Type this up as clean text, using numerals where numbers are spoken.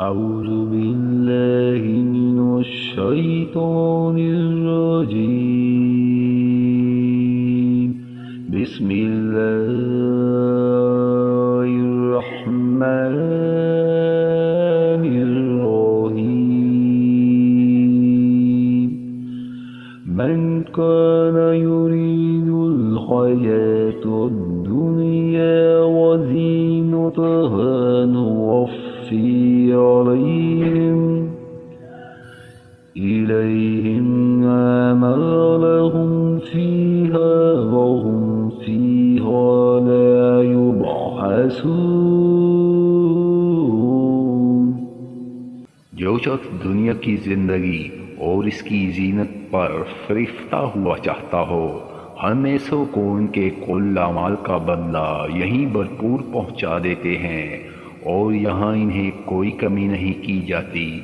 أعوذ بالله من الشيطان الرجيم. بسم الله الرحمن الرحيم. من كان يريد الحياة الدنيا وزينتها نوفي إليهم أعمالهم فيها وهم فيها لا يبعثون। जो शख्स दुनिया की जिंदगी और इसकी जीनत पर फरिश्ता हुआ चाहता हो, हम ऐसों को उनके कुल अमाल का बदला यहीं भरपूर पहुंचा देते हैं और यहाँ इन्हें कोई कमी नहीं की जाती।